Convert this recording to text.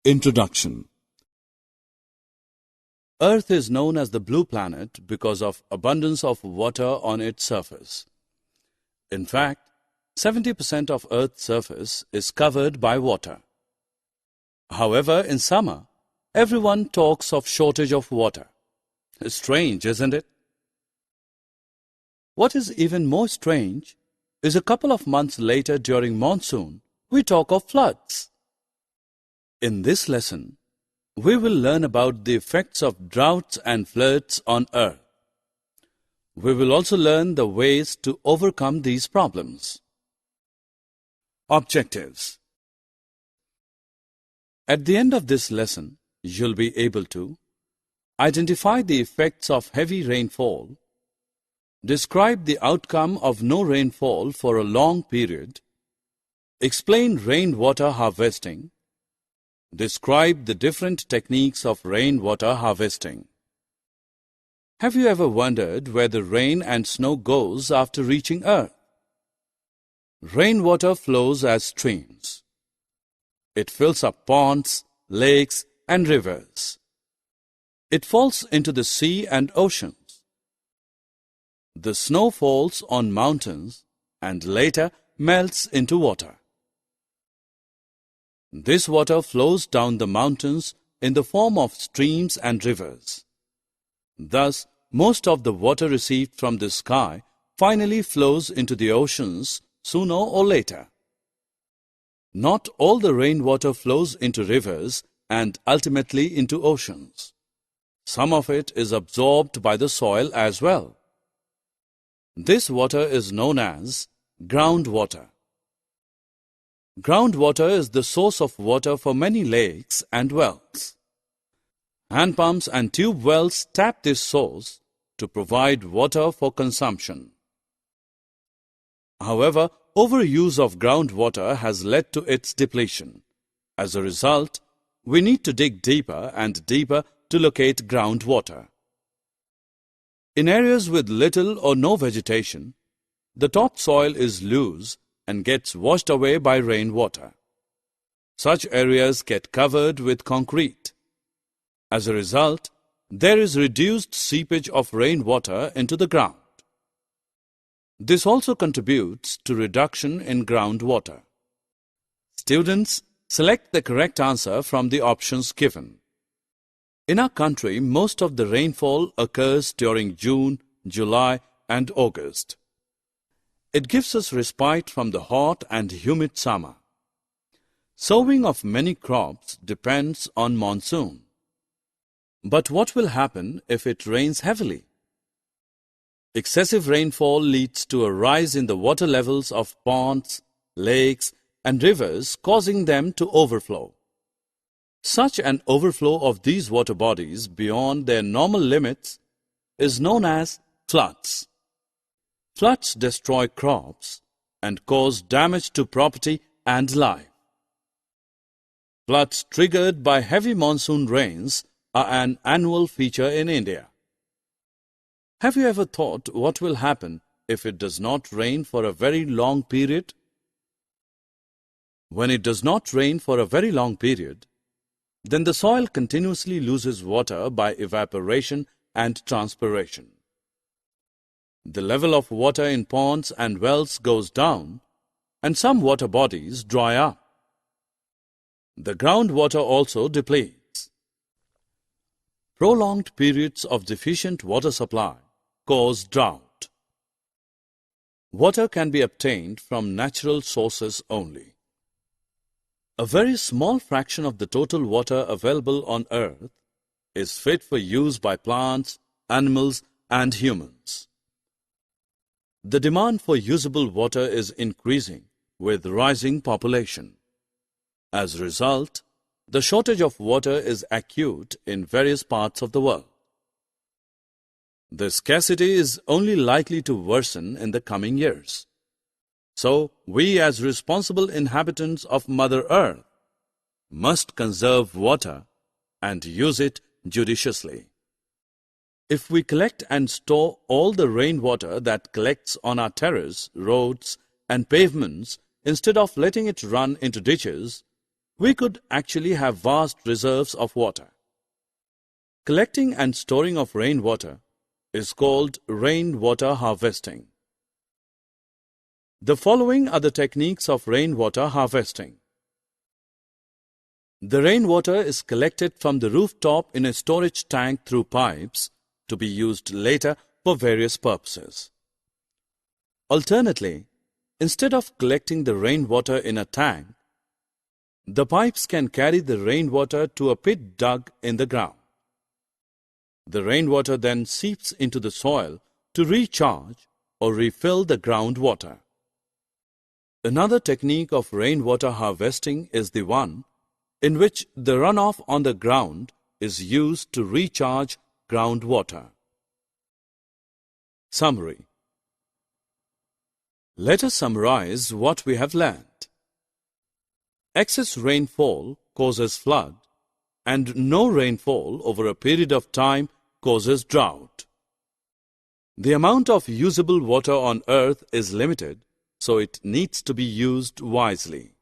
Introduction. Earth is known as the blue planet because of abundance of water on its surface. In fact, 70% of Earth's surface is covered by water. However, in summer, everyone talks of shortage of water. Strange, isn't it? What is even more strange is a couple of months later during monsoon, we talk of floods. In this lesson, we will learn about the effects of droughts and floods on Earth. We will also learn the ways to overcome these problems. Objectives. At the end of this lesson, you'll be able to identify the effects of heavy rainfall, describe the outcome of no rainfall for a long period, explain rainwater harvesting, describe the different techniques of rainwater harvesting. Have you ever wondered where the rain and snow goes after reaching Earth? Rainwater flows as streams. It fills up ponds, lakes, and rivers. It falls into the sea and oceans. The snow falls on mountains and later melts into water. This water flows down the mountains in the form of streams and rivers. Thus, most of the water received from the sky finally flows into the oceans sooner or later. Not all the rainwater flows into rivers and ultimately into oceans. Some of it is absorbed by the soil as well. This water is known as groundwater. Groundwater is the source of water for many lakes and wells. Hand pumps and tube wells tap this source to provide water for consumption. However, overuse of groundwater has led to its depletion. As a result, we need to dig deeper and deeper to locate groundwater. In areas with little or no vegetation, the topsoil is loose and gets washed away by rainwater. Such areas get covered with concrete. As a result, there is reduced seepage of rainwater into the ground. This also contributes to reduction in groundwater. Students, select the correct answer from the options given. In our country, most of the rainfall occurs during June, July, and August. It gives us respite from the hot and humid summer. Sowing of many crops depends on monsoon. But what will happen if it rains heavily? Excessive rainfall leads to a rise in the water levels of ponds, lakes, and rivers, causing them to overflow. Such an overflow of these water bodies beyond their normal limits is known as floods. Floods destroy crops and cause damage to property and life. Floods triggered by heavy monsoon rains are an annual feature in India. Have you ever thought what will happen if it does not rain for a very long period? When it does not rain for a very long period, then the soil continuously loses water by evaporation and transpiration. The level of water in ponds and wells goes down, and some water bodies dry up. The groundwater also depletes. Prolonged periods of deficient water supply cause drought. Water can be obtained from natural sources only. A very small fraction of the total water available on Earth is fit for use by plants, animals, and humans. The demand for usable water is increasing with rising population. As a result, the shortage of water is acute in various parts of the world. The scarcity is only likely to worsen in the coming years. So, we as responsible inhabitants of Mother Earth must conserve water and use it judiciously. If we collect and store all the rainwater that collects on our terrace, roads, and pavements instead of letting it run into ditches, we could actually have vast reserves of water. Collecting and storing of rainwater is called rainwater harvesting. The following are the techniques of rainwater harvesting. The rainwater is collected from the rooftop in a storage tank through pipes to be used later for various purposes. Alternately, instead of collecting the rainwater in a tank, the pipes can carry the rainwater to a pit dug in the ground. The rainwater then seeps into the soil to recharge or refill the groundwater. Another technique of rainwater harvesting is the one in which the runoff on the ground is used to recharge groundwater. Summary. Let us summarize what we have learned. Excess rainfall causes flood, and no rainfall over a period of time causes drought. The amount of usable water on earth is limited, so it needs to be used wisely.